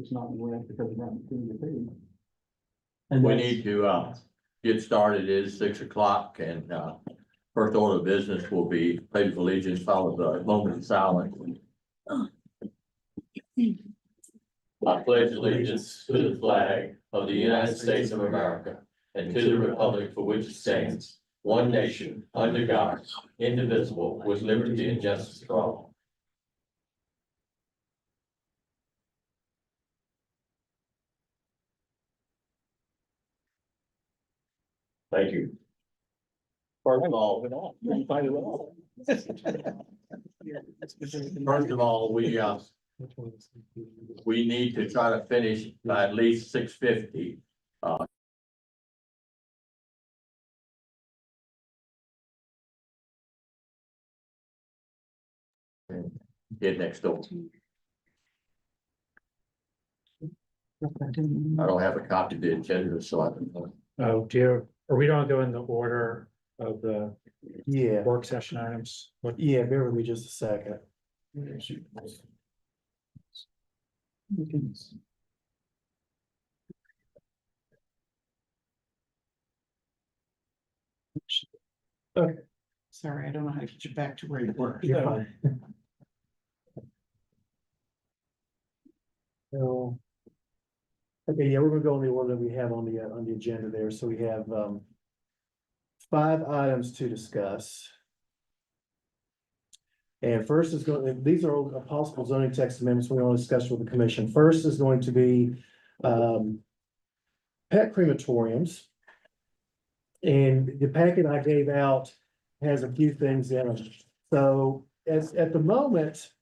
it's not wet because of that material. We need to, get started. It is 6 o'clock and, first order of business will be pledge of allegiance followed by a moment of silence. I pledge allegiance to the flag of the United States of America and to the republic for which it stands, one nation, under God, indivisible, with liberty and justice for all. Thank you. First of all, we need to try to finish by at least 6:50. Get next door. I don't have a copy of the agenda, so I don't know. Oh, dear, are we don't go in the order of the Yeah, work session items? What, yeah, bear with me just a second. Okay. Sorry, I don't know how to get you back to where you were. You're fine. So. Okay, yeah, we're gonna go in the order that we have on the agenda there, so we have, 5 items to discuss. And first is going, these are all possible zoning text amendments we want to discuss with the commission. First is going to be, pet crematoriums. And the packet I gave out has a few things in it. So at the moment,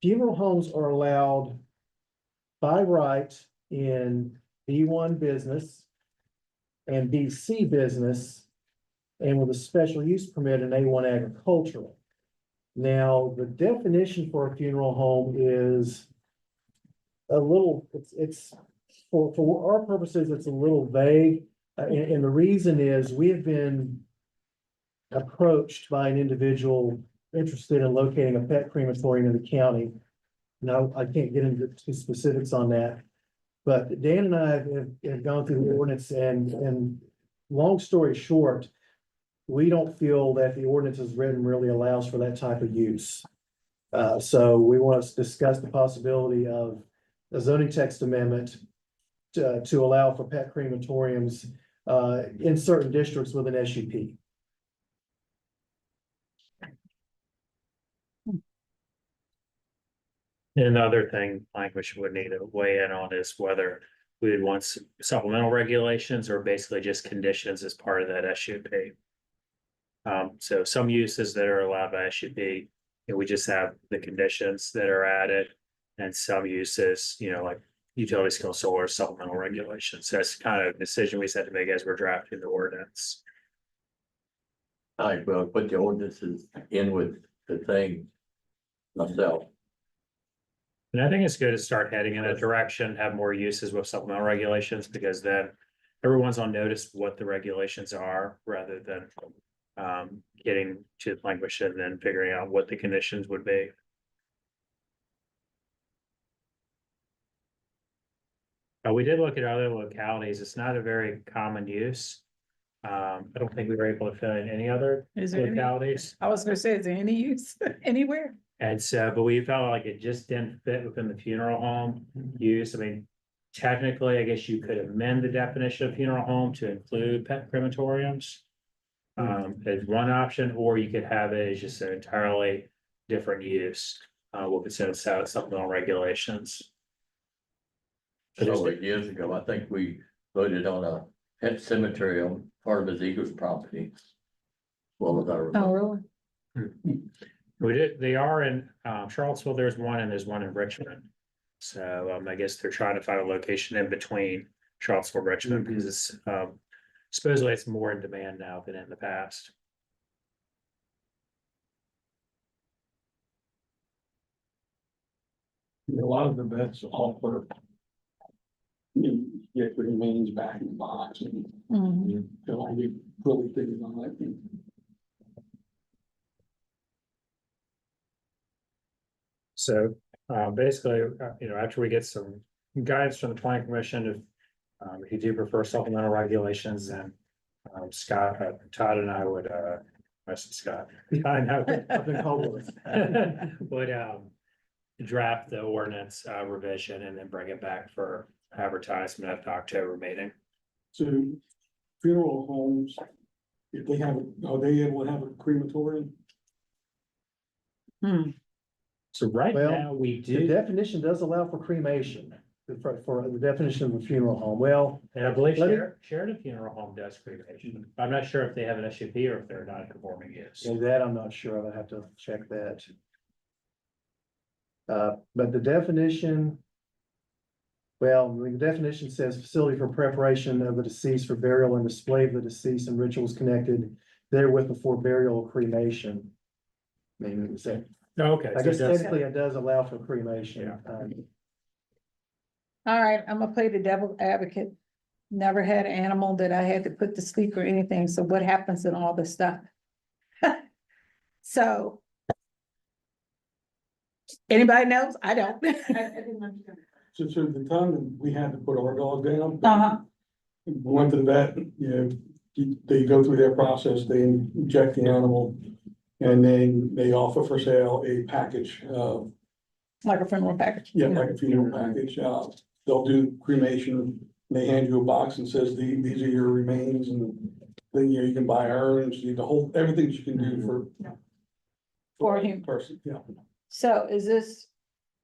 funeral homes are allowed by right in B1 business and BC business, and with a special use permit in A1 agricultural. Now, the definition for a funeral home is a little, it's for our purposes, it's a little vague. And the reason is we have been approached by an individual interested in locating a pet crematorium in the county. No, I can't get into specifics on that. But Dan and I have gone through the ordinance and long story short, we don't feel that the ordinance as written really allows for that type of use. So we want to discuss the possibility of a zoning text amendment to allow for pet crematoriums in certain districts with an SUP. another thing, language would need to weigh in on is whether we would want supplemental regulations or basically just conditions as part of that SUP. So some uses that are allowed by SUP, we just have the conditions that are added. And some uses, like utility scale solar supplemental regulations. So that's kind of a decision we had to make as we're drafting the ordinance. I will put the ordinances in with the thing myself. And I think it's good to start heading in that direction, have more uses with supplemental regulations, because then everyone's on notice what the regulations are rather than getting to language and then figuring out what the conditions would be. We did look at other localities. It's not a very common use. I don't think we were able to find any other Is there any, localities. I was gonna say, is there any use anywhere? And so, but we felt like it just didn't fit within the funeral home use. I mean, technically, I guess you could amend the definition of funeral home to include pet crematoriums. As one option, or you could have it as just an entirely different use. We'll consider supplemental regulations. Several years ago, I think we voted on a pet cemetery on part of his Eagles property. Well, as I remember. Really? We did, they are in Charlottesville, there's one and there's one in Richmond. So I guess they're trying to find a location in between Charlottesville and Richmond because it's supposedly it's more in demand now than in the past. A lot of the vets offer. Get the remains back in the box and Mhm. they'll be really big on that. So basically, after we get some guidance from the planning commission, if you do prefer supplemental regulations, then Scott, Todd and I would, I said Scott. Todd and I would- I've been called worse. would, draft the ordinance, revision and then bring it back for advertisement at the October meeting. So funeral homes, if they have, are they able to have a crematorium? Hmm, So right Well, now, we The do, definition does allow for cremation, for the definition of a funeral home. Well, and I believe Let me- Sheridan Funeral Home does cremation. I'm not sure if they have an SUP or if they're not conforming use. and that I'm not sure of. I have to check that. But the definition. Well, the definition says facility for preparation of the deceased for burial and display of the deceased and rituals connected therewith before burial or cremation. Maybe it's that. Okay. I so guess it does- technically it does allow for cremation. Yeah. all right, I'm gonna play the devil advocate. Never had an animal that I had to put to sleep or anything, so what happens in all this stuff? So. Anybody knows? I don't. So the time that we had to put our dog down. Uh-huh, We went to the vet, you know, they go through their process, they inject the animal. And then they offer for sale a package, like a funeral package. yeah, like a funeral package, they'll do cremation. They hand you a box and says, these are your remains, and then, you know, you can buy urns, the whole, everything you can do for. For a him. person, yeah. So is this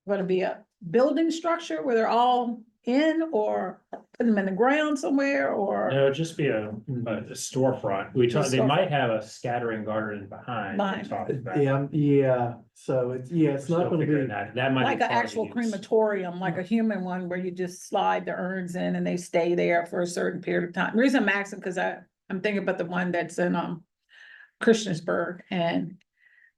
gonna be a building structure where they're all in, or put them in the ground somewhere, or? No, it'd just be a storefront. We talked, they storefront. might have a scattering garden behind. we Behind. talked about. Yeah, so it's not Still gonna figuring be, that might be Like an part of the actual use. crematorium, like a human one where you just slide the urns in and they stay there for a certain period of time. The reason I'm asking, because I'm thinking about the one that's in Christiansburg, and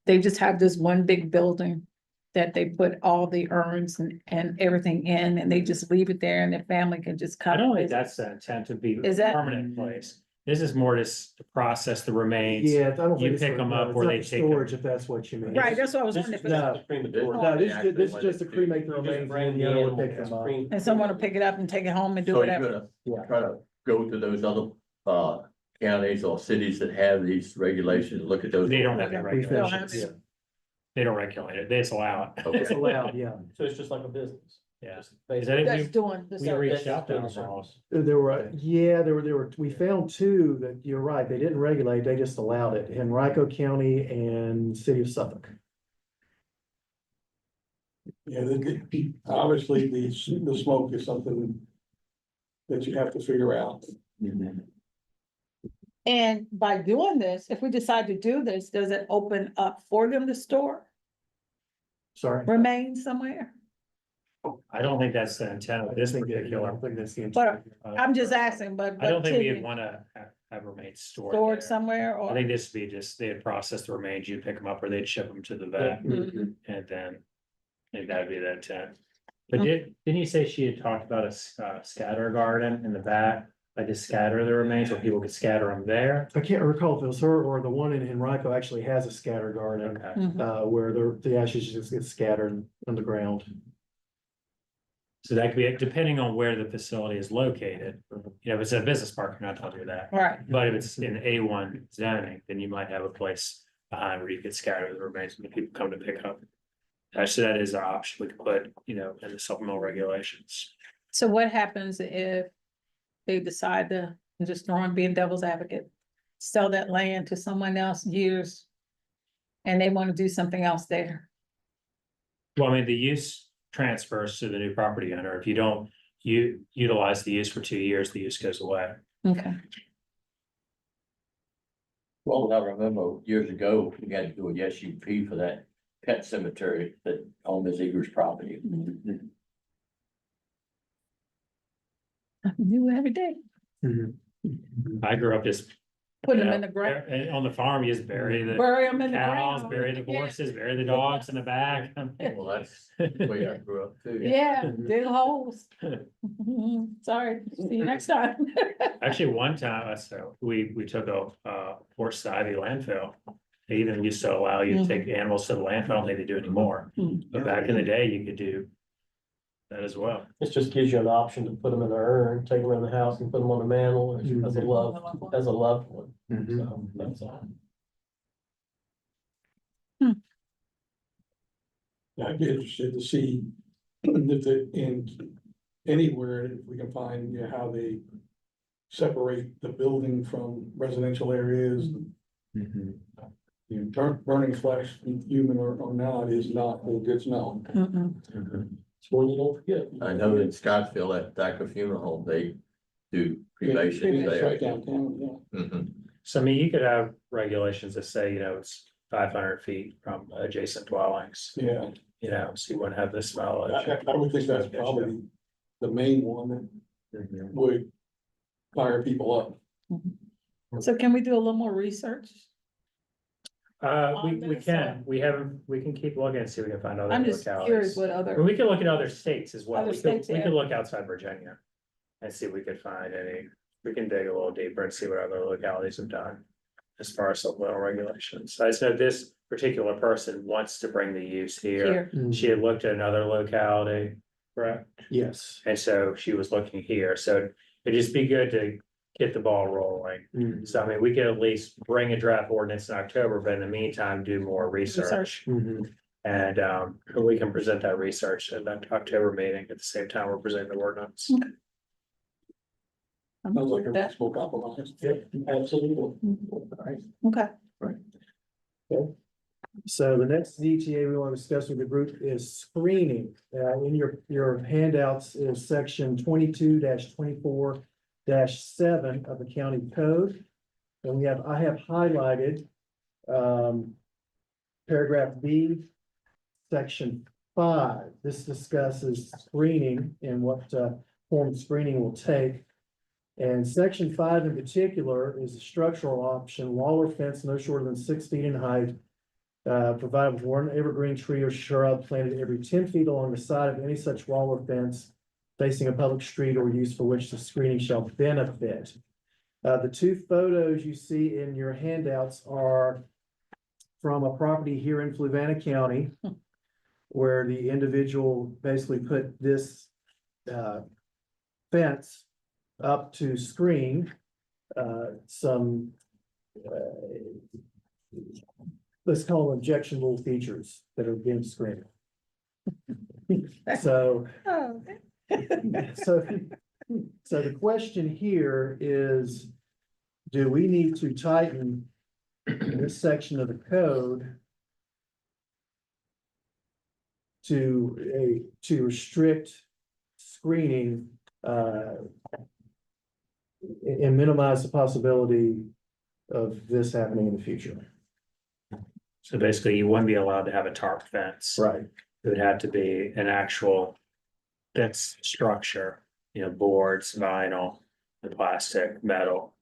they just have this one big building that they put all the urns and everything in, and they just leave it there and the family can just come. I don't think visit. that's the intent to be Is that- permanent place. This is more just to process the remains. yeah, I don't You think it's pick for- 'em no, up it's or not they for take 'em. storage, if that's what you mean. Right, that's what I was This wondering. is if not it's- the crematorium. No, this Actually, is when just they to cremate the do- remains, bring and the the owner will animal pick them up. screen- And someone will pick it up and take it home and do So you're whatever. gonna try to go to those other counties or cities that have these regulations, look at those. They don't have any We They'll have regulations. it. They don't regulate it. They just allow it. Okay. It's allowed, yeah. So it's just like a business. Yeah. Just Is basically- that That's it? doing the We service. reached out to them all. There were, we found two that, you're right, they didn't regulate, they just allowed it, Henrico County and City of Suffolk. Yeah, obviously, the smoke is something that you have to figure out. And by doing this, if we decide to do this, does it open up for them to store Sorry. remains somewhere? I don't think that's the intent of this I particular. don't think that's the But intent. I'm just asking, but. I don't think we'd typically wanna have remains stored Stored there. somewhere, I or? think this would be just, they'd process the remains, you'd pick them up or they'd ship them to the vet Mhm. and then. I think that'd be the intent. But didn't you say she had talked about a scatter garden in the back? Like to scatter the remains where people could scatter them there? I can't recall if it was her or the one in Henrico actually has a scatter garden, Okay. Mhm. where the ashes just get scattered on the ground. So that could be, depending on where the facility is located, you know, if it's a business park, you're not gonna do that. Right, But if it's in A1 zoning, then you might have a place behind where you could scatter the remains when people come to pick up. Actually, that is an option we could put, you know, in the supplemental regulations. so what happens if they decide to, I'm just throwing, being devil's advocate, sell that land to someone else years, and they want to do something else there? Well, I mean, the use transfers to the new property owner. If you don't utilize the use for 2 years, the use goes away. Okay, Well, I remember years ago, we had to do a SUP for that pet cemetery that on Ms. Eager's property. new every day, I grew up just. putting them you in know, the ground, And on the farm, you just bury the bury them in the cows, ground. bury the Yeah. horses, bury the dogs in the back. Well, that's the way I grew up too. Yeah, dig holes. Sorry, see you next time. Actually, one time, so we took a horse to Ivy landfill. They even used to allow you to take animals to the landfill, I don't think they do anymore. Mhm. But back in the day, you could do. that as well. It just gives you an option to put them in the urn, take them in the house and put them on the mantle as a loved one. So that's all. I'd be interested to see if anywhere, if we can find, you know, how they separate the building from residential areas. You know, burning flesh, human or not, is not a good smell. It's one you don't forget. I know in Scottsville at Thacker Funeral Home, they do cremation It's there. right downtown, yeah. Mhm. So I mean, you could have regulations that say, you know, it's 500 feet from adjacent dwellings, Yeah, you know, so you wouldn't have the smell. I would think that's probably the main one that would fire people up. So can we do a little more research? We On this, can, we can keep looking and see if we can find other I'm just curious localities. what And other, we can look at other states as well. Other We could, states, we yeah. could look outside Virginia. And see if we could find any, we can dig a little deeper and see what other localities have done. As far as supplemental regulations. I just know this particular person wants to bring the use here. here, She had looked at another locality, correct? Yes. And so she was looking here, so it'd just be good to get the ball rolling. Mhm. So I mean, we could at least bring a draft ordinance in October, but in the meantime, do more research. research. And we can present that research at that October meeting at the same time we're presenting the ordinance. I'm Sounds cool like with a that. reasonable compromise. Absolutely. Okay, So the next DTA we want to discuss with the group is screening. In your handouts is section 22-24-7 of the county code. And I have highlighted, paragraph B, section 5. This discusses screening and what, form screening will take. And section 5 in particular is a structural option, wall or fence no shorter than 6 feet in height. Provided with one evergreen tree or shrub planted every 10 feet along the side of any such wall or fence. Facing a public street or use for which the screening shall benefit. The two photos you see in your handouts are from a property here in Fluvanna County. Where the individual basically put this fence up to screen some let's call them objectionable features that are being screened. So, oh, so the question here is, do we need to tighten this section of the code to restrict screening and minimize the possibility of this happening in the future? So basically, you wouldn't be allowed to have a tarp fence. Right. It would have to be an actual fence structure, you know, boards, vinyl, and plastic, metal.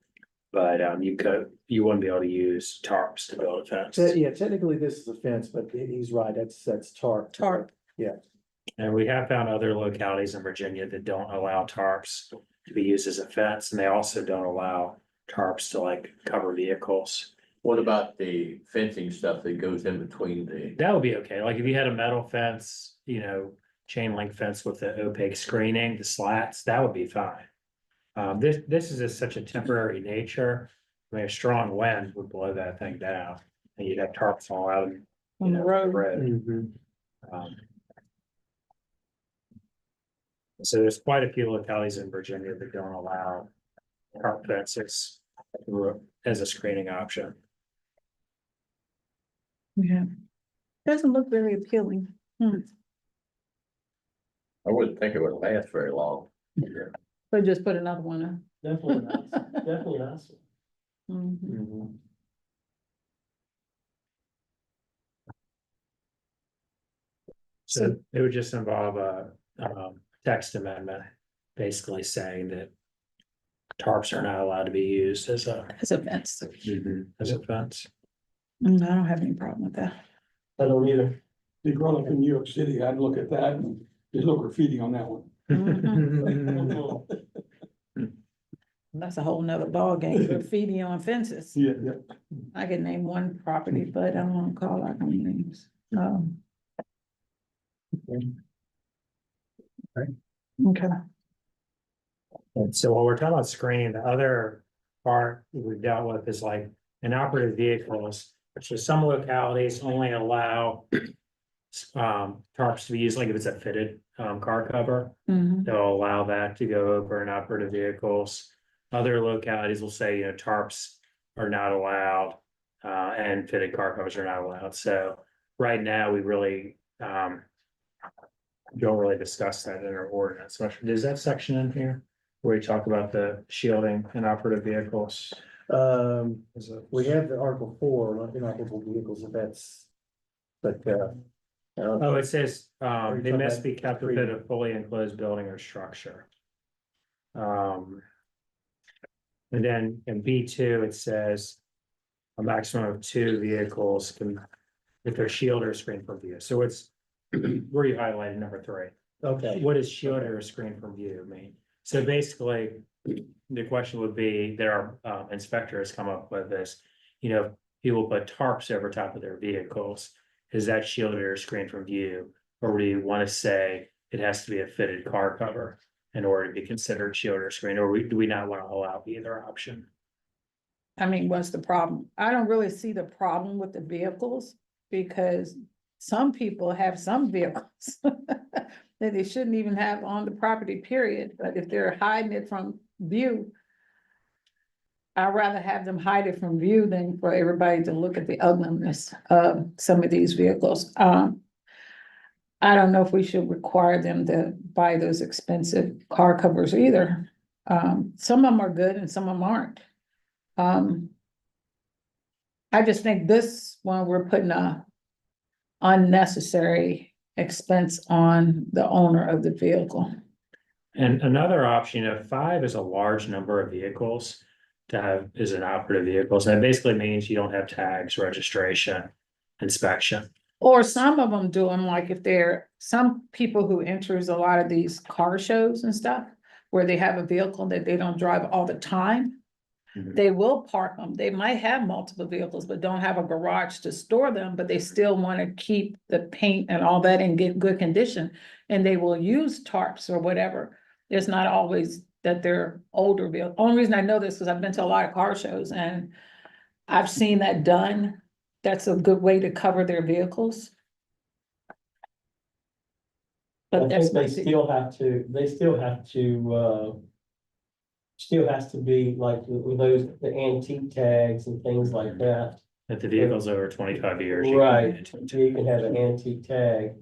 But you wouldn't be able to use tarps to build a fence. Yeah, technically this is a fence, but he's right, that's tarp. tarp, And we have found other localities in Virginia that don't allow tarps to be used as a fence, and they also don't allow tarps to like cover vehicles. What about the fencing stuff that goes in between the, That would be okay, like if you had a metal fence, you know, chain link fence with the opaque screening, the slats, that would be fine. This is such a temporary nature, I mean, a strong wind would blow that thing down, and you'd have tarps all out. on the road. Mhm. So there's quite a few localities in Virginia that don't allow tarp fences as a screening option. Yeah. Doesn't look very appealing. I wouldn't think it would last very long. But just put another one up. Definitely nice, definitely nice. Mhm. Mhm. So it would just involve a text amendment, basically saying that tarps are not allowed to be used as a As a fence. fence. I don't have any problem with that. I don't either. If you grown up in New York City, I'd look at that and there's no graffiti on that one. That's a whole nother ballgame, graffiti on fences. Yeah, yeah. I could name one property, but I don't wanna call out any names. Okay. And so while we're talking about screening, the other part we've dealt with is like inoperative vehicles, which is some localities only allow tarps to be used, like if it's a fitted, car cover, Mhm. they'll allow that to go over inoperative vehicles. Other localities will say, tarps are not allowed, and fitted car covers are not allowed. So right now, we really, don't really discuss that in our ordinance. Is that section in here where we talk about the shielding inoperative vehicles? Is we have the Article 4, not inoperable vehicles, if that's, but, Oh, it says, Are you they talking must about be kept within a fully enclosed building or structure. And then in B2, it says a maximum of 2 vehicles can, if they're shielded or screened from view. So it's, where you highlighted number 3. okay, What does shielded or screened from view mean? So basically, the question would be, there are inspectors come up with this, people put tarps over top of their vehicles. Is that shielded or screened from view? Or do you want to say it has to be a fitted car cover in order to be considered shielded or screened, or do we not want to allow either option? I mean, what's the problem? I don't really see the problem with the vehicles because some people have some vehicles that they shouldn't even have on the property, period. But if they're hiding it from view, I'd rather have them hide it from view than for everybody to look at the ugliness of some of these vehicles. I don't know if we should require them to buy those expensive car covers either. Some of them are good and some of them aren't. I just think this one, we're putting a unnecessary expense on the owner of the vehicle. And another option, if 5 is a large number of vehicles to have is an operative vehicles, that basically means you don't have tags, registration, inspection. Or some of them do them, like if they're, some people who enters a lot of these car shows and stuff, where they have a vehicle that they don't drive all the time. Mhm. They will park them. They might have multiple vehicles, but don't have a garage to store them, but they still want to keep the paint and all that in good condition. And they will use tarps or whatever. It's not always that they're older vehicles. Only reason I know this is I've been to a lot of car shows and I've seen that done. That's a good way to cover their vehicles. I But that's think they my, still has to be like with those, the antique tags and things like that. If the vehicle's over 25 years. you can Right, get into it. you can have an antique tag.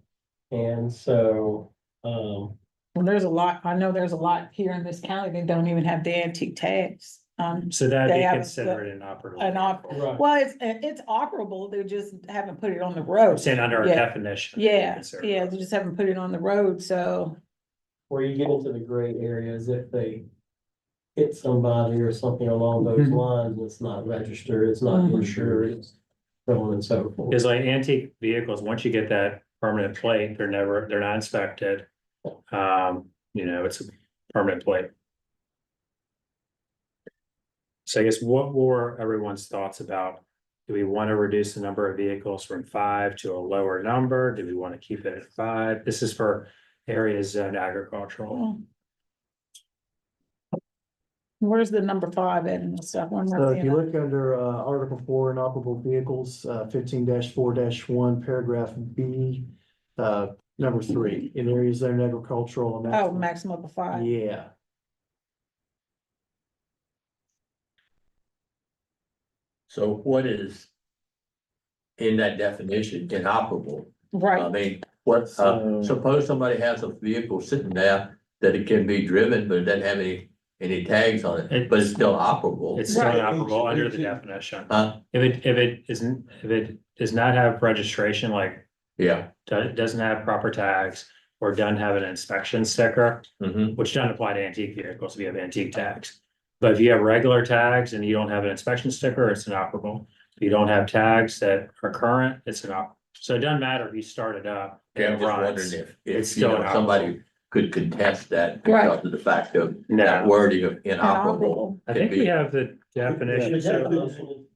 And so, well, there's a lot, I know there's a lot here in this county that don't even have the antique tags. So that'd They be have considered an operative. right. Well, it's operable, they just haven't put it on the I'm road. saying under our Yeah. definition. Yeah, considered yeah, they just haven't put it on the road, so, Where you get into the gray areas, if they hit somebody or something along those lines, it's not registered, it's not Mhm. insured, it's so on and so forth. Because like antique vehicles, once you get that permanent plate, they're not inspected. It's a permanent plate. So I guess what were everyone's thoughts about? Do we want to reduce the number of vehicles from 5 to a lower number? Do we want to keep it at 5? This is for areas zoned agricultural. where's the number 5 at and stuff? I'm not so if seeing you it. look under, Article 4, inoperable vehicles, 15-4-1, paragraph B, number 3, in areas zoned agricultural. and Oh, maximum of 5. Yeah, So what is in that definition inoperable? I Right, mean, what, So- suppose somebody has a vehicle sitting there that it can be driven, but it doesn't have any tags on it, but it's still operable. It's still Right. inoperable under the definition. Huh? If it does not have registration, like Yeah. doesn't have proper tags or doesn't have an inspection sticker, Mm-hmm. which doesn't apply to antique vehicles if you have antique tags. But if you have regular tags and you don't have an inspection sticker, it's inoperable. If you don't have tags that are current, it's inoperable. So it doesn't matter if you start it up. Yeah, and I'm it just runs. wondering It's if, still somebody could contest that Right. because of the fact of No. that wording of inoperable. inoperable. I could think we be- have the The definition.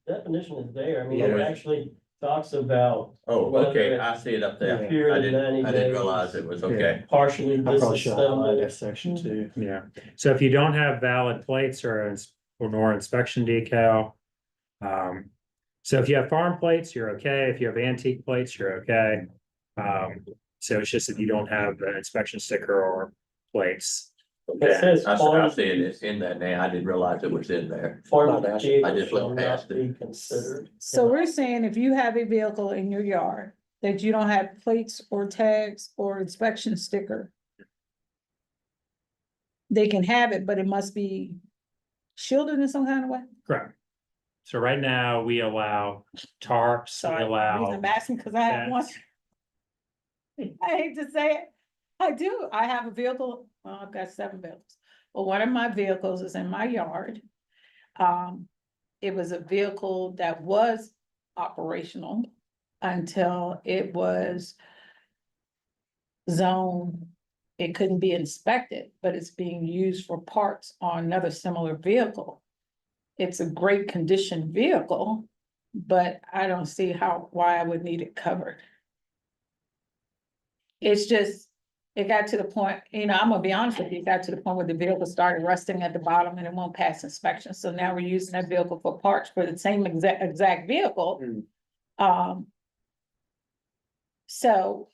definition is there, I mean, Yeah. it actually talks about Oh, Whether okay, it- I see it up there. period I of didn't, 90 I didn't days. realize it was, okay. partially I probably should highlight that disassembled. section too. Yeah, so if you don't have valid plates or nor inspection decal. So if you have farm plates, you're okay. If you have antique plates, you're okay. So it's just if you don't have an inspection sticker or plates. It says I farm, see it, it's in there now, I didn't realize it was in there. farm I vehicles just shall looked not past it. be considered. So we're saying if you have a vehicle in your yard that you don't have plates or tags or inspection sticker. They can have it, but it must be shielded in some kind of way. Correct. So right now, we allow tarps, So we the reason allow, I'm asking, cause I have one. fence. I hate to say it, I do, I have a vehicle, well, I've got 7 vehicles, but one of my vehicles is in my yard. It was a vehicle that was operational until it was zoned. It couldn't be inspected, but it's being used for parts on another similar vehicle. It's a great condition vehicle, but I don't see why I would need it covered. It's just, it got to the point, I'm gonna be honest with you, it got to the point where the vehicle started rusting at the bottom and it won't pass inspection. So now we're using that vehicle for parts for the same exact vehicle. So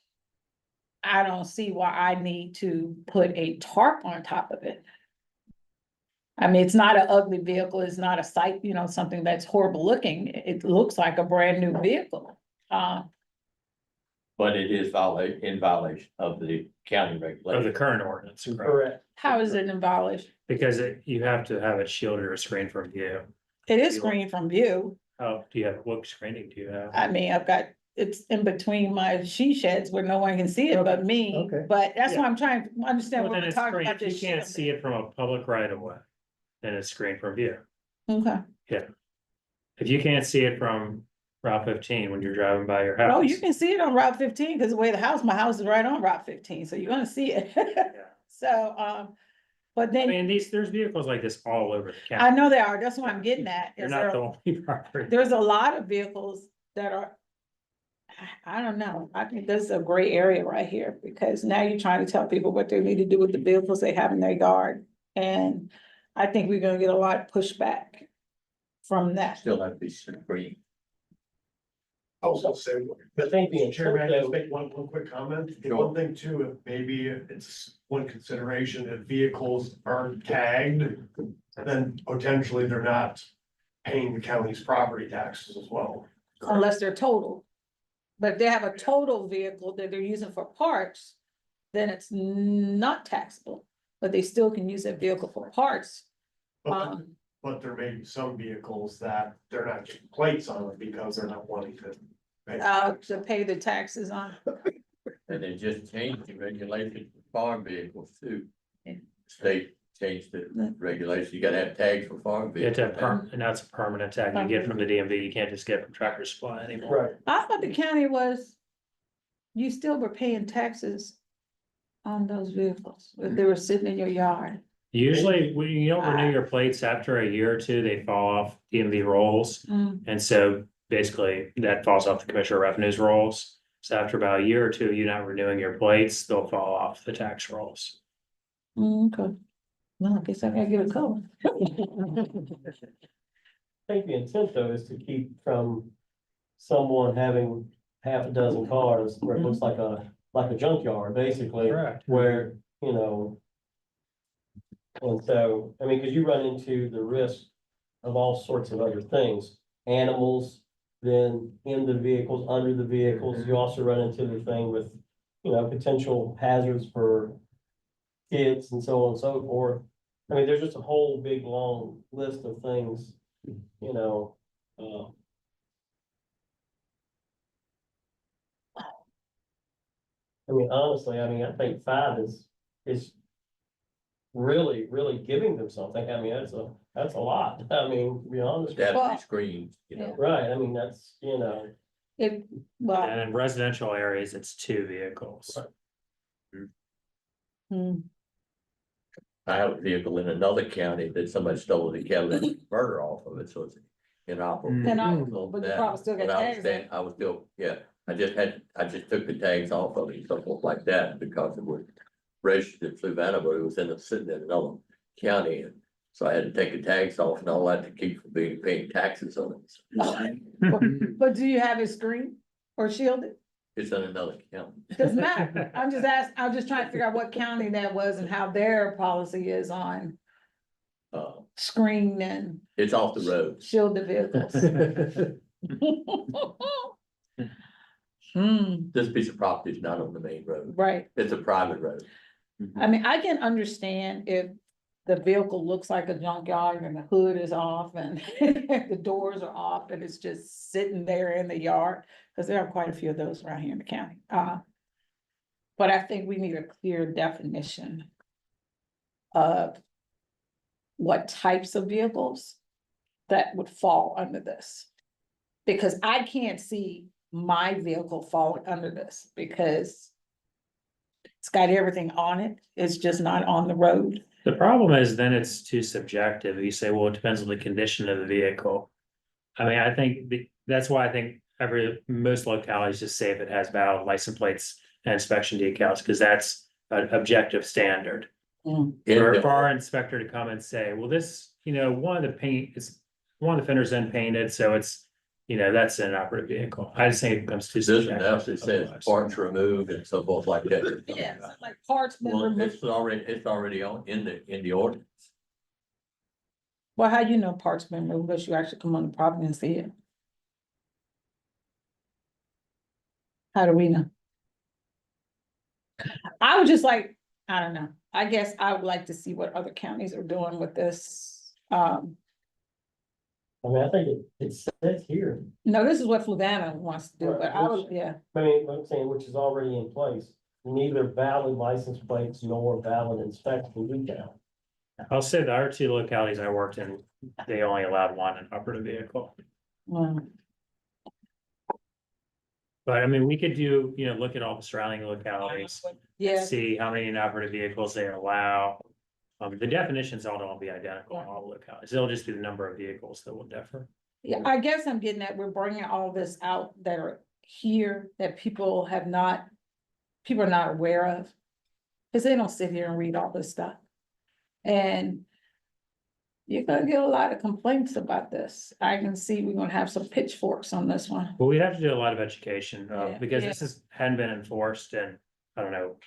I don't see why I need to put a tarp on top of it. I mean, it's not an ugly vehicle, it's not a sight, something that's horrible looking. It looks like a brand new vehicle. But it is in violation of the county of the regulation. current ordinance, correct? Correct. How is it in violation? Because you have to have it shielded or screened from view. It is screened from view. Oh, do you have, what screening do you have? I mean, it's in between my she sheds where no one can see it but me, Okay. but that's why Yeah. I'm trying to understand Well, what then we're it's talking screened, about if this you can't shielding. see it from a public right of way, then it's screened from view. Okay, If you can't see it from Route 15 when you're driving by your house. oh, you can see it on Route 15, because the way my house is right on Route 15, so you're gonna see it. So, but I then, mean, there's vehicles like this all over the I county. know they are, that's what I'm getting at. You're is not the there- only property. There's a lot of vehicles that are. I don't know, I think this is a gray area right here, because now you're trying to tell people what they need to do with the vehicles they have in their yard. And I think we're gonna get a lot of pushback from that. Still have to be screened. Also say, I think the Chairman, I intent just though, make one quick comment. Sure. One thing too, if maybe it's one consideration, if vehicles aren't tagged, then potentially they're not paying the county's property taxes as well. Unless they're total. But if they have a total vehicle that they're using for parts, then it's not taxable, but they still can use that vehicle for parts. But, but there may be some vehicles that they're not getting plates on it because they're not wanting to. To pay the taxes on. And they just changed the regulation for farm vehicles too. Yeah. State changed the regulation, you gotta have tags for farm You have vehicles. to have and that's a permanent tag you get from the DMV. You can't just get from Tractor Supply anymore. right, I thought the county was, you still were paying taxes on those vehicles, if they were sitting in your yard. Usually, when you don't renew your plates after a year or two, they fall off DMV rolls. And so basically that falls off the Commissioner of Revenue's rolls. So after about a year or two, you're not renewing your plates, they'll fall off the tax rolls. Okay. Well, I guess I gotta give it a call. I think the intent though is to keep from someone having half a dozen cars where it looks like a junkyard, basically. Correct. Where, and so, I mean, cause you run into the risk of all sorts of other things, animals. Then in the vehicles, under the vehicles, you also run into the thing with, potential hazards for kids and so on and so forth. I mean, there's just a whole big, long list of things, I mean, honestly, I think 5 is really, really giving them something. I mean, that's a lot. I mean, to be honest. They have to Well, be screened, you know. Right, I mean, that's, Well, And in residential areas, it's 2 vehicles. I have a vehicle in another county that somebody stole the catalytic converter off of it, so inoperable. Inoperable, but you probably still got But I was tags on saying- it. I was still, yeah, I just took the tags off of it and so forth like that because it was registered in Fluvanna, but it was sitting in another county. And so I had to take the tags off and all that to keep from paying taxes on it. But do you have it screened or shielded? It's in another county. Doesn't matter. I'm just trying to figure out what county that was and how their policy is on screen and It's off the road. shielded vehicles. Hmm, This piece of property is not on the main road. right. It's a private road. I mean, I can understand if the vehicle looks like a junkyard and the hood is off and the doors are off and it's just sitting there in the yard, because there are quite a few of those around here in the county. But I think we need a clear definition of what types of vehicles that would fall under this. Because I can't see my vehicle falling under this because it's got everything on it. It's just not on the road. The problem is then it's too subjective. You say, well, it depends on the condition of the vehicle. I mean, I think that's why I think most localities just say if it has valid license plates and inspection decals, because that's an objective standard. For our inspector to come and say, well, this, one of the fenders unpainted, so it's, that's an operative vehicle. I just think it becomes too This one subjective. else, it says parts removed and so forth like that. Yeah, like parts been Well, removed. it's already on in the ordinance. Well, how you know parts been removed, unless you actually come on the property and see it? How do we know? I would just like, I don't know, I guess I would like to see what other counties are doing with this. I mean, I think it says here, No, this is what Fluvanna wants to do, but I would, yeah, I mean, what I'm saying, which is already in place. Neither valid license plates nor valid inspection detail. I'll say the other two localities I worked in, they only allowed one in operative vehicle. But I mean, we could do, look at all the surrounding localities, yeah, see how many inoperative vehicles they allow. The definitions all don't be identical in all localities. It'll just be the number of vehicles that will differ. yeah, I guess I'm getting at, we're bringing all this out that are here that people are not aware of. Cause they don't sit here and read all this stuff. And you're gonna get a lot of complaints about this. I can see we're gonna have some pitchforks on this one. But we have to do a lot of education, Yeah, because yeah. this hadn't been enforced in, I don't know,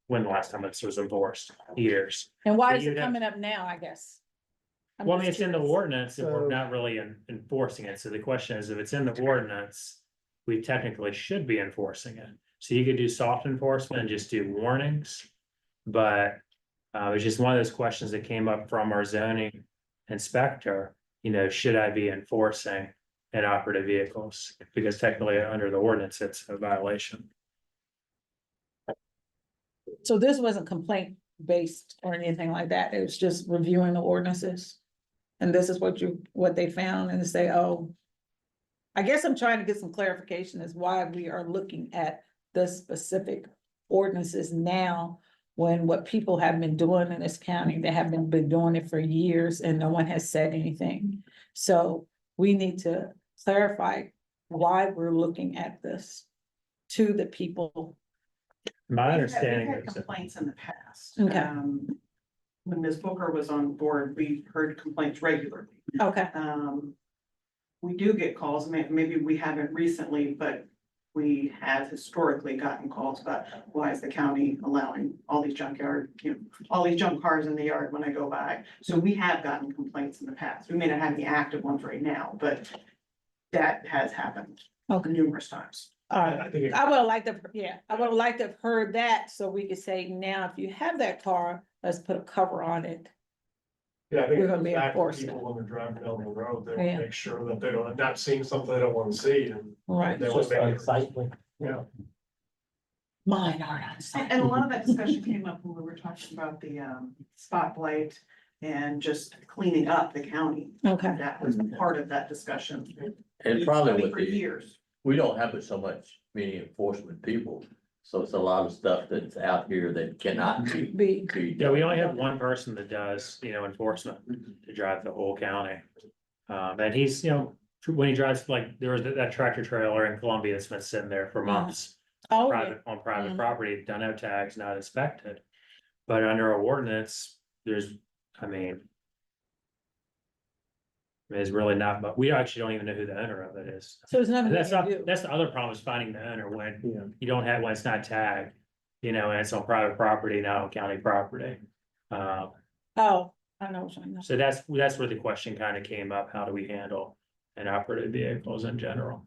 when the last time this was enforced, years. And why So is you'd it have- coming up now, I guess? I'm Well, I mean, just it's in the curious. ordinance and we're So- not really enforcing it. So the question is, if it's in the ordinance, we technically should be enforcing it. So you could do soft enforcement and just do warnings. But it's just one of those questions that came up from our zoning inspector, should I be enforcing inoperative vehicles? Because technically under the ordinance, it's a violation. So this wasn't complaint based or anything like that. It was just reviewing the ordinances. And this is what they found and say, oh. I guess I'm trying to get some clarification as why we are looking at the specific ordinances now. When what people have been doing in this county, they have been doing it for years and no one has said anything. So we need to clarify why we're looking at this to the people. My We've understanding had is that complaints in the past. Okay. When Ms. Booker was on board, we heard complaints regularly. Okay, We do get calls, maybe we haven't recently, but we have historically gotten calls about why is the county allowing all these junkyard, all these junk cars in the yard when I go by. So we have gotten complaints in the past. We may not have the active ones right now, but that has happened okay, numerous times. all right. I think it- I would have liked to, I would have liked to have heard that, so we could say, now, if you have that car, let's put a cover on it. Yeah, I think We're it gonna goes be back to enforcing people when they're driving down the road, they Yeah. want to make sure that they don't, not seeing something they don't want to see and. Right. They It's want just to make it, unsightly. yeah. Mine are unsightly. And a lot of that discussion came up when we were talking about the spotlight and just cleaning up the county. Okay, That was part of that discussion. And probably Probably with for the, years. we don't have so much, many enforcement people. So it's a lot of stuff that's out here that cannot be. Yeah, we only have one person that does, enforcement to drive the whole county. And he's, when he drives, like, there was that tractor trailer in Columbia that's been sitting there for months. Oh, yeah. Private, on private Mhm. property, done no tags, not inspected. But under our ordinance, there's, I mean. There's really not, but we actually don't even know who the owner of it is. So there's nothing And we that's can not, do. that's the other problem is finding the owner when Yeah. you don't have, when it's not tagged. You know, and it's on private property, not on county property. Oh, I know what you're saying. So that's where the question kind of came up, how do we handle inoperative vehicles in general?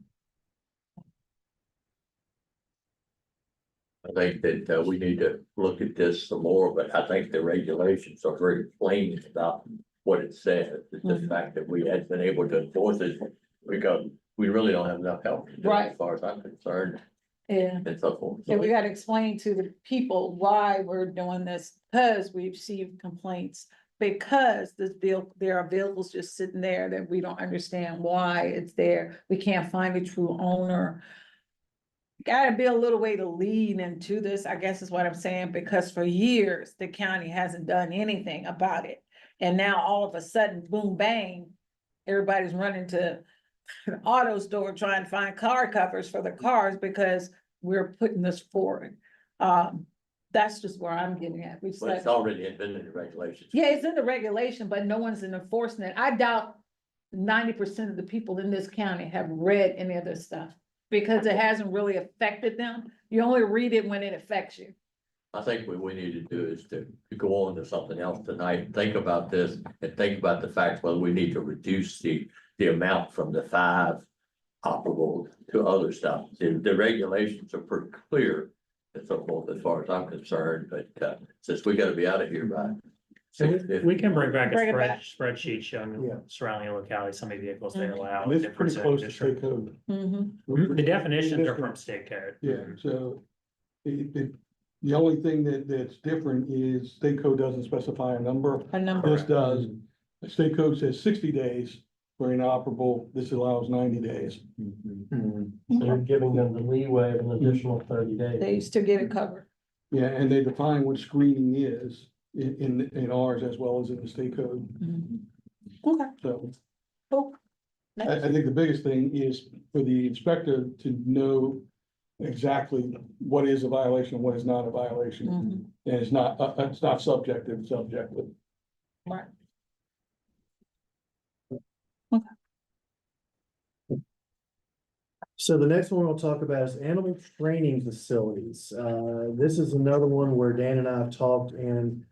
I think that we need to look at this some more, but I think the regulations are very plain about what it says. It's the Mhm. fact that we had been able to enforce it because we really don't have enough help to do it, Right. as far as I'm concerned, Yeah. and so forth. Yeah, we gotta explain to the people why we're doing this, because we received complaints. Because this bill, there are vehicles just sitting there that we don't understand why it's there. We can't find a true owner. Gotta be a little way to lead into this, I guess is what I'm saying, because for years, the county hasn't done anything about it. And now all of a sudden, boom, bang, everybody's running to an auto store trying to find car covers for their cars because we're putting this forward. That's just where I'm getting at. We But said, it's already been in the regulations. yeah, it's in the regulation, but no one's enforcing it. I doubt 90% of the people in this county have read any of this stuff because it hasn't really affected them. You only read it when it affects you. I think what we need to do is to go on to something else tonight, and think about this, and think about the fact whether we need to reduce the amount from the 5 operable to other stuff. The regulations are pretty clear and so forth, as far as I'm concerned, but, since we gotta be out of here by. So 6:50. we can bring back a Bring it back. spreadsheet showing Yeah. surrounding localities, how many vehicles they Mhm. allow. And in it's different pretty zoning close to districts. state code. Mhm. The definitions are from state code. Yeah, so the only thing that's different is state code doesn't specify a number. A number. This does. The state code says 60 days for inoperable. This allows 90 days. So you're giving them the leeway of an additional 30 days. They used to get it covered. Yeah, and they define what screening is in ours as well as in the state code. Okay, So cool. I think the biggest thing is for the inspector to know exactly what is a violation and what is not a violation. Mhm. And it's not subjective, it's objective. Right. So the next one we'll talk about is animal training facilities. This is another one where Dan and I have talked and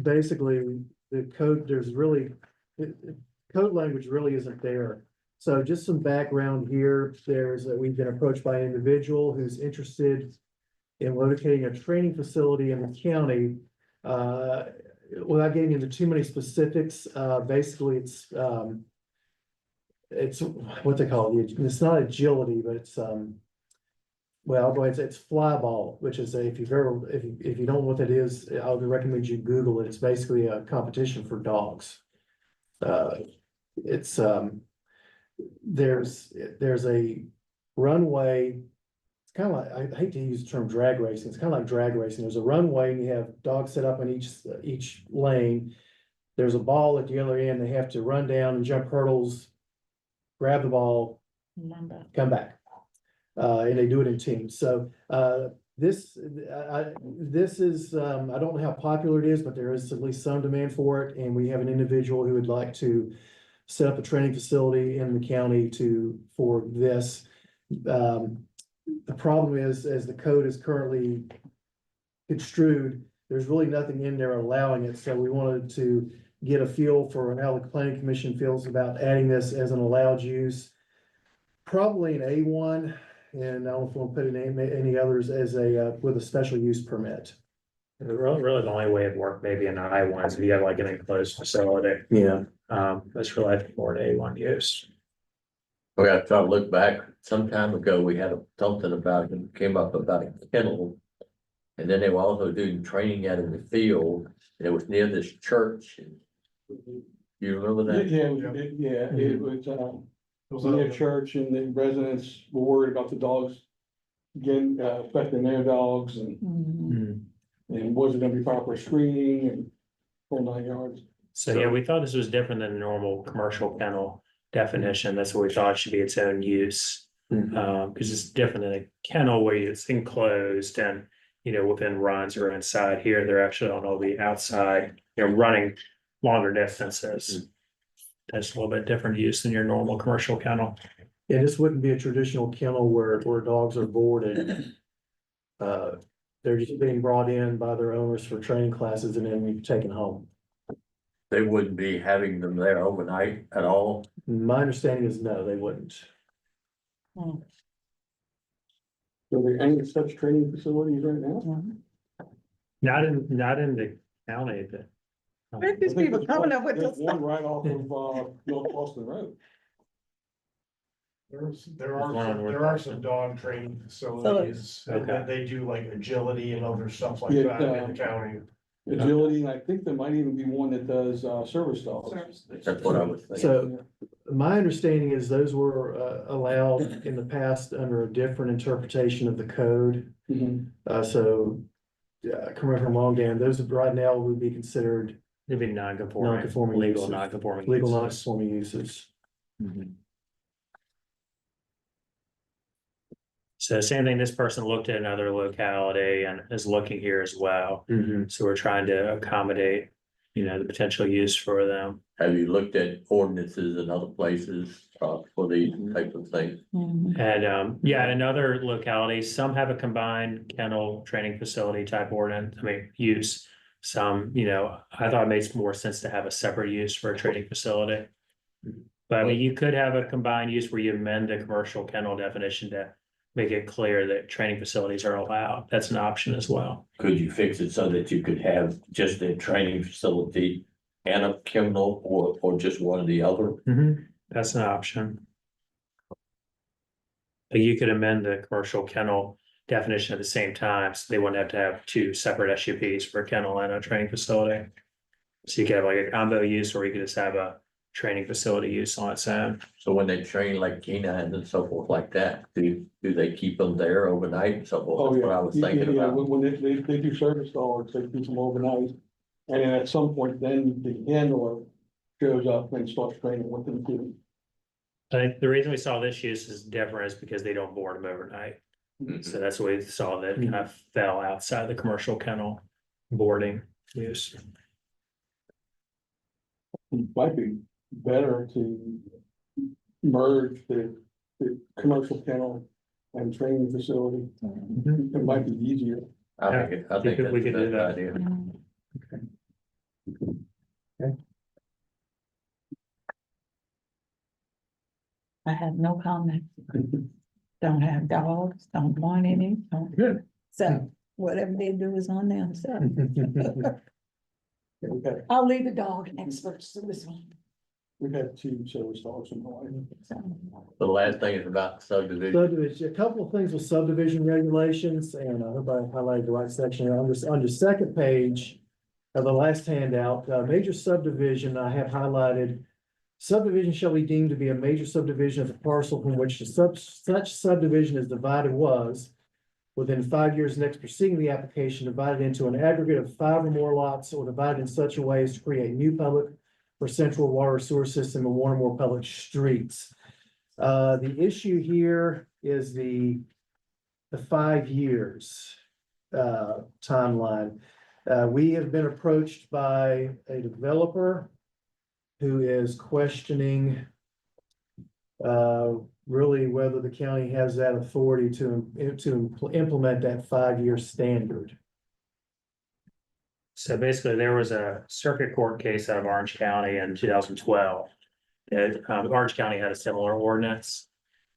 basically the code, there's really, code language really isn't there. So just some background here, we've been approached by an individual who's interested in locating a training facility in the county. Without getting into too many specifics, basically it's what they call it, it's not agility, but it's, well, it's fly ball, which is if you've ever, if you don't know what that is, I would recommend you Google it. It's basically a competition for dogs. It's, there's a runway. It's kind of like, I hate to use the term drag racing. It's kind of like drag racing. There's a runway and you have dogs set up on each lane. There's a ball at the other end. They have to run down and jump hurdles, grab the ball, come back. And they do it in teams. So, this is, I don't know how popular it is, but there is at least some demand for it. And we have an individual who would like to set up a training facility in the county for this. The problem is, as the code is currently construed, there's really nothing in there allowing it. So we wanted to get a feel for how the planning commission feels about adding this as an allowed use. Probably an A1, and I don't know if we'll put in any others as with a special use permit. Really the only way it worked maybe in I1 is if you have like an enclosed facility. Yeah. That's really more to A1 use. We gotta try to look back, some time ago, we had something about, it came up about a kennel. And then they were also doing training out in the field, and it was near this church. You remember that? It was near church and the residents were worried about the dogs. Again, affecting their dogs and was it gonna be proper screening and whole 9 yards. So yeah, we thought this was different than the normal commercial kennel. definition. That's what we thought it should be its own use. Because it's different than a kennel where it's enclosed and, you know, within runs or inside. Here, they're actually on all the outside, you know, running longer distances. That's a little bit different use than your normal commercial kennel. Yeah, this wouldn't be a traditional kennel where dogs are boarded. They're just being brought in by their owners for training classes and then taken home. They wouldn't be having them there overnight at all. My understanding is no, they wouldn't. So there any such training facilities right now? Not in the county, but. Where these I think people there's coming one- up with there's this one stuff? right off of, North Boston Road. There There's one on North are Boston. some dog training facilities, and Okay. then they do like agility and other stuff like Yeah, that in the county. Agility, and I think there might even be one that does, service dogs. That's what I was thinking. So my understanding is those were allowed in the past under a different interpretation of the code. Mhm. Correct me if I'm wrong, Dan, those right now would be considered It'd be non-conforming, Non-conforming legal uses. non-conforming. legal uses. non-conforming uses. So same thing, this person looked at another locality and is looking here as well. So we're trying to accommodate, you know, the potential use for them. Have you looked at ordinances in other places, for these type of things? And yeah, in other localities, some have a combined kennel training facility type ordinance, use. Some, you know, I thought it makes more sense to have a separate use for a training facility. But I mean, you could have a combined use where you amend the commercial kennel definition to make it clear that training facilities are allowed. That's an option as well. Could you fix it so that you could have just a training facility and a kennel or just one or the other? That's an option. But you could amend the commercial kennel definition at the same time, so they wouldn't have to have two separate SUPs for a kennel and a training facility. So you could have like a combo use, or you could just have a training facility use on its own. So when they train like canines and so forth like that, do they keep them there overnight and so forth? Oh, That's what yeah. I was thinking Yeah, about. when they do service dogs, they keep them overnight. And then at some point, then the handler shows up and starts training with them too. I think the reason we saw this use is different is because they don't board them overnight. So that's what we saw that kind of fell outside the commercial kennel boarding use. It might be better to merge the commercial kennel and training facility. It might be easier. I think we that's could the do that. best idea. I have no comment. Don't have dogs, don't want any. Good. So whatever they do is on them, so Okay, I'll leave the dog experts to this one. we've had two service dogs in Hawaii. The last thing is about subdivision. Subdivision, a couple of things with subdivision regulations, and I hope I highlighted the right section. On the second page of the last handout, major subdivision, I have highlighted. Subdivision shall be deemed to be a major subdivision of the parcel from which such subdivision is divided was within 5 years next preceding the application, divided into an aggregate of 5 or more lots, or divided in such a way as to create new public or central water sewer system and one or more public streets. The issue here is the 5 years timeline. We have been approached by a developer who is questioning really whether the county has that authority to implement that 5-year standard. So basically, there was a circuit court case out of Orange County in 2012. That Orange County had a similar ordinance.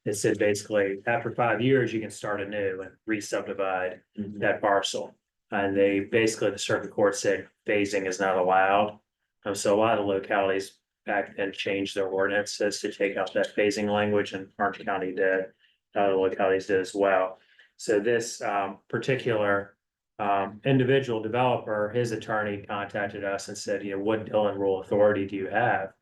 It said basically, after 5 years, you can start anew and re-subdivide that parcel. And they basically, the circuit court said phasing is not allowed. So a lot of the localities back then changed their ordinances to take out that phasing language, and Orange County did. Other localities did as well. So this particular individual developer, his attorney contacted us and said, you know, what Dillon rule authority do you have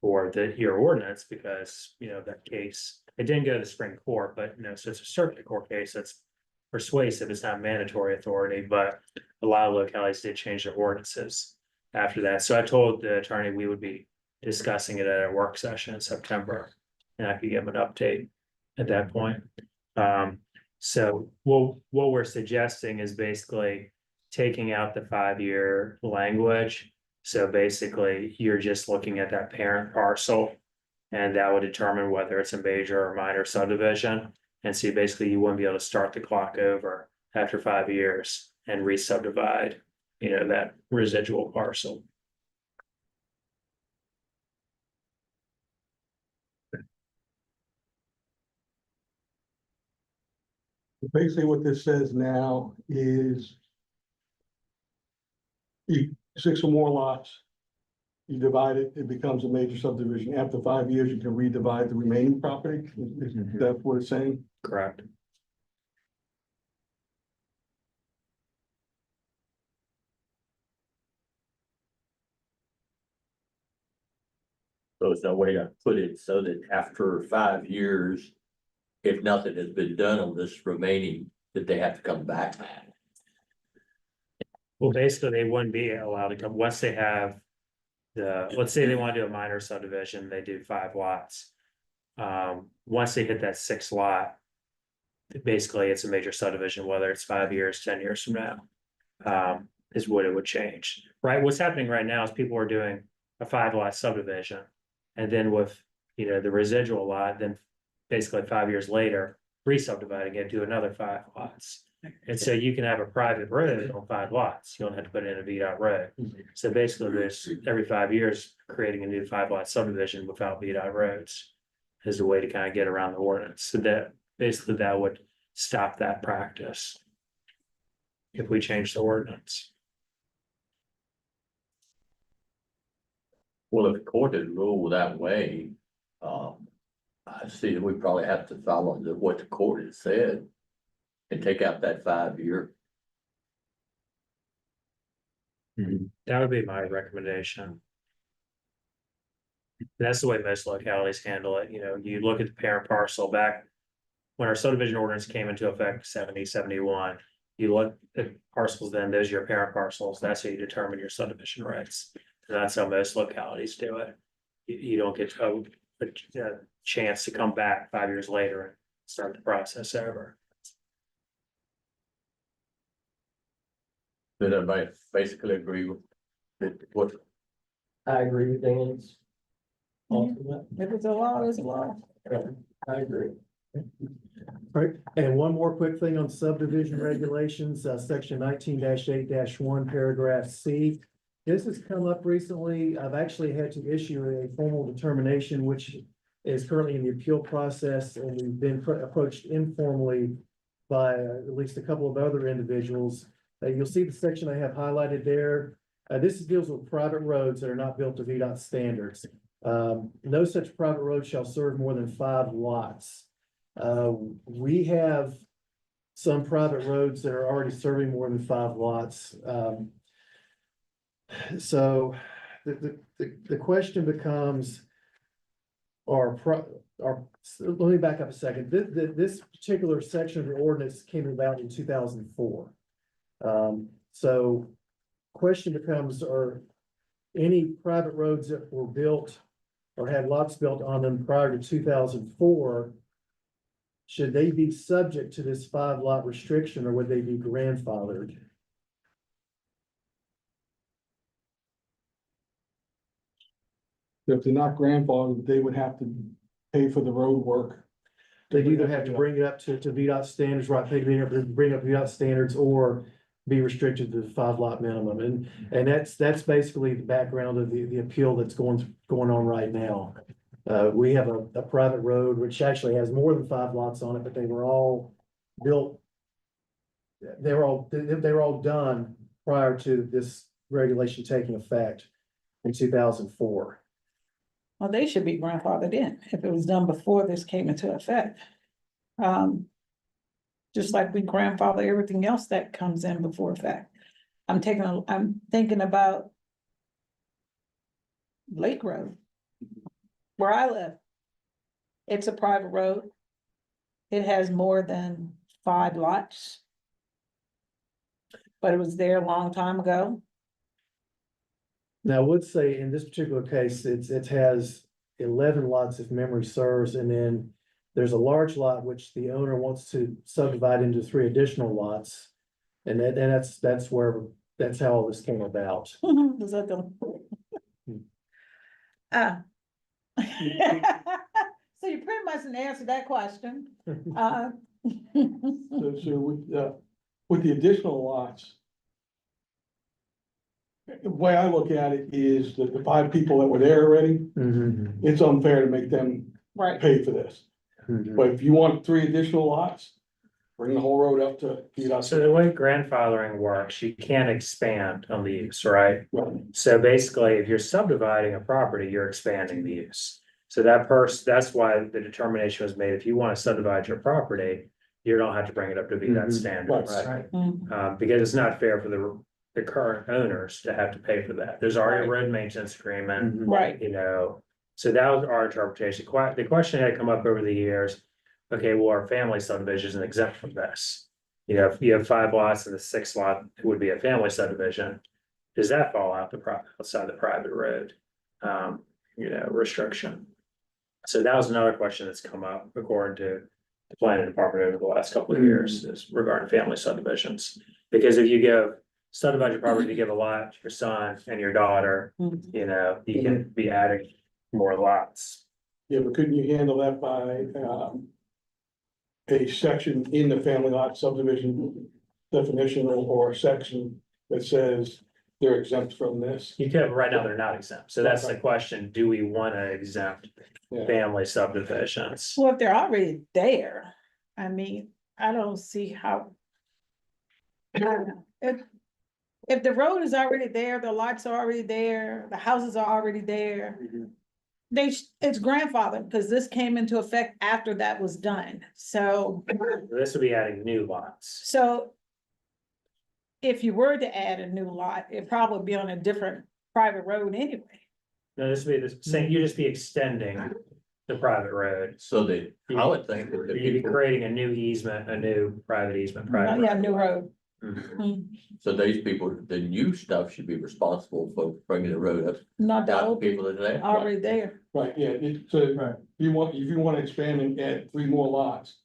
for your ordinance? Because, you know, that case, it didn't go to the Supreme Court, but, you know, so it's a circuit court case that's persuasive. It's not mandatory authority, but a lot of localities did change their ordinances after that. So I told the attorney we would be discussing it at a work session in September. And I could give an update at that point. So what we're suggesting is basically taking out the 5-year language. So basically, you're just looking at that parent parcel. And that would determine whether it's a major or minor subdivision. And so basically, you wouldn't be able to start the clock over after 5 years and re-subdivide, that residual parcel. Basically, what this says now is you, 6 or more lots, you divide it, it becomes a major subdivision. After 5 years, you can redivide the remaining property. Is that what it's saying? Correct. So there's no way to put it so that after 5 years, if nothing has been done on this remaining, that they have to come back. Well, basically, they wouldn't be allowed to come, once they have let's say they want to do a minor subdivision, they do 5 lots. Once they hit that 6th lot, basically it's a major subdivision, whether it's 5 years, 10 years from now, is what it would change, right? What's happening right now is people are doing a 5-lot subdivision. And then with, the residual lot, then basically 5 years later, re-subdividing it to another 5 lots. And so you can have a private road on 5 lots. You don't have to put in a VDOT road. So basically, there's every 5 years, creating a new 5-lot subdivision without VDOT roads is a way to kind of get around the ordinance. So that basically that would stop that practice if we change the ordinance. Well, if the court had ruled that way, I see that we probably have to follow what the court has said. And take out that 5-year. That would be my recommendation. That's the way most localities handle it. You look at the parent parcel back when our subdivision ordinance came into effect 70, 71. You look at parcels, then those are your parent parcels. That's how you determine your subdivision rights. And that's how most localities do it. You don't get a chance to come back 5 years later and start the process over. Did everybody basically agree with what? I agree with Dan's. Ultimate, If it's a law, it's a law. I agree. Right, and one more quick thing on subdivision regulations, section 19-8-1, paragraph C. This has come up recently. I've actually had to issue a formal determination, which is currently in the appeal process, and we've been approached informally by at least a couple of other individuals. You'll see the section I have highlighted there. This deals with private roads that are not built to VDOT standards. No such private road shall serve more than 5 lots. We have some private roads that are already serving more than 5 lots. So the question becomes, let me back up a second. This particular section of the ordinance came about in 2004. So question becomes, are any private roads that were built or had lots built on them prior to 2004, should they be subject to this 5-lot restriction, or would they be grandfathered? If they're not grandfathered, they would have to pay for the road work. They'd either have to bring it up to VDOT standards, right, they bring up VDOT standards, or be restricted to the 5-lot minimum. And that's basically the background of the appeal that's going on right now. We have a private road, which actually has more than 5 lots on it, but they were all built. They were all done prior to this regulation taking effect in 2004. Well, they should be grandfathered in if it was done before this came into effect. Just like we grandfather everything else that comes in before effect. I'm thinking about Lake Road, where I live. It's a private road. It has more than 5 lots. But it was there a long time ago. Now, I would say in this particular case, it has 11 lots if memory serves, and then there's a large lot which the owner wants to subdivide into 3 additional lots. And that's where, that's how all this came about. Was that the? So you pretty much didn't answer that question. So with the additional lots. The way I look at it is that the 5 people that were there already, Mhm. it's unfair to make them Right, pay for this. Mhm. But if you want 3 additional lots, bring the whole road up to. So the way grandfathering works, you can't expand on the use, right? Right. So basically, if you're subdividing a property, you're expanding the use. So that's why the determination was made, if you want to subdivide your property, you don't have to bring it up to VDOT Mhm. standards. Right. Because it's not fair for the current owners to have to pay for that. There's already a road maintenance agreement, Mhm. right. you know. So that was our interpretation. The question had come up over the years. Okay, well, our family subdivision is exempt from this. You know, if you have 5 lots and the 6th lot would be a family subdivision. Does that fall outside the private road? Restriction. So that was another question that's come up according to the planning department over the last couple of years is regarding family subdivisions. Because if you subdivide your property, you give a lot to your son and your daughter, you know, you can be adding more lots. Yeah, but couldn't you handle that by, a section in the family lot subdivision definition or a section that says they're exempt from this? You could, right now, they're not exempt. So that's the question, do we want to exempt Yeah. family subdivisions? Well, if they're already there, I mean, I don't see how. I don't know. If the road is already there, the lots are already there, the houses are already there. It's grandfathered, because this came into effect after that was done, so. This would be adding new lots. So. If you were to add a new lot, it'd probably be on a different private road anyway. No, this would be the same, you'd just be extending the private road. So I would think that the You'd be people, creating a new easement, a new private easement, private. Yeah, new road. Mhm. Mm, so these people, the new stuff should be responsible for bringing the road up. Not the Not the old people people, that are there. already there. Right, yeah, so Right. if you want to expand and add 3 more lots,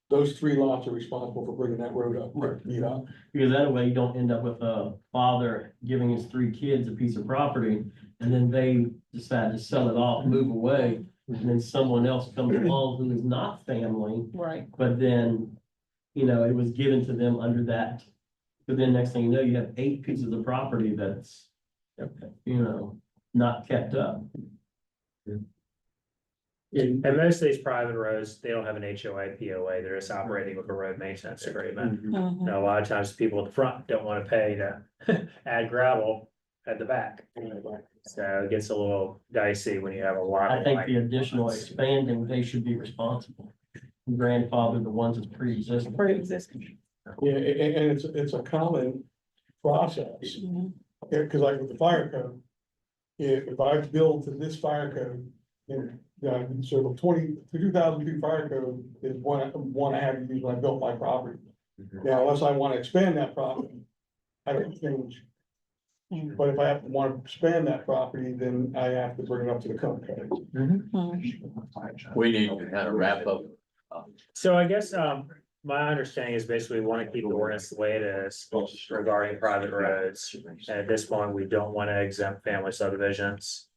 those 3 lots are responsible for bringing that road up. Right. You know, Because that way you don't end up with a father giving his 3 kids a piece of property, and then they decide to sell it off, move away, and then someone else comes along who is not family, Right. but then, you know, it was given to them under that. But then next thing you know, you have 8 pieces of property that's, you know, not kept up. And most of these private roads, they don't have an HOA, POA, they're just operating with a road maintenance agreement. Mhm. Now, a lot of times people at the front don't want to pay to add gravel at the back. So it gets a little dicey when you have a lot. I of think the like- additional expanding, they should be responsible. Grandfather, the ones that's pre-existing. Pre-existing. yeah, and it's a common process. Mhm. Yeah, cause like with the fire code. If I build to this fire code, then, so the 2002 fire code is one I had to use when I built my property. Now, unless I wanna expand that property, I don't change. Mm. But if I wanna expand that property, then I have to bring it up to the current code. Mhm. We need to kind of wrap up. So I guess, my understanding is basically we want to keep the ordinance the way it is regarding private roads. And at this point, we don't want to exempt family subdivisions.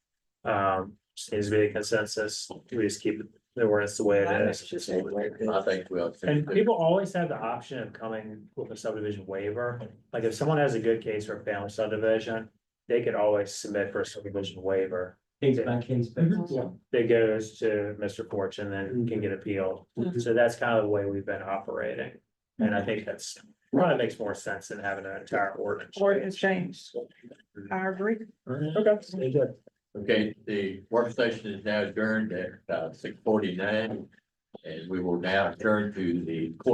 Seems to be a consensus. We just keep the ordinance the way it is. I think we ought to. And people always have the option of coming with a subdivision waiver. Like if someone has a good case for a family subdivision, they could always submit for a subdivision waiver. Case by case basis. That goes to Mr. Fortune, then can get appealed. So that's kind of the way we've been operating. And I think that's probably makes more sense than having an entire ordinance. Or it's changed. I agree. Okay. Good. Okay, the work session is now adjourned at 6:49. And we will now turn to the court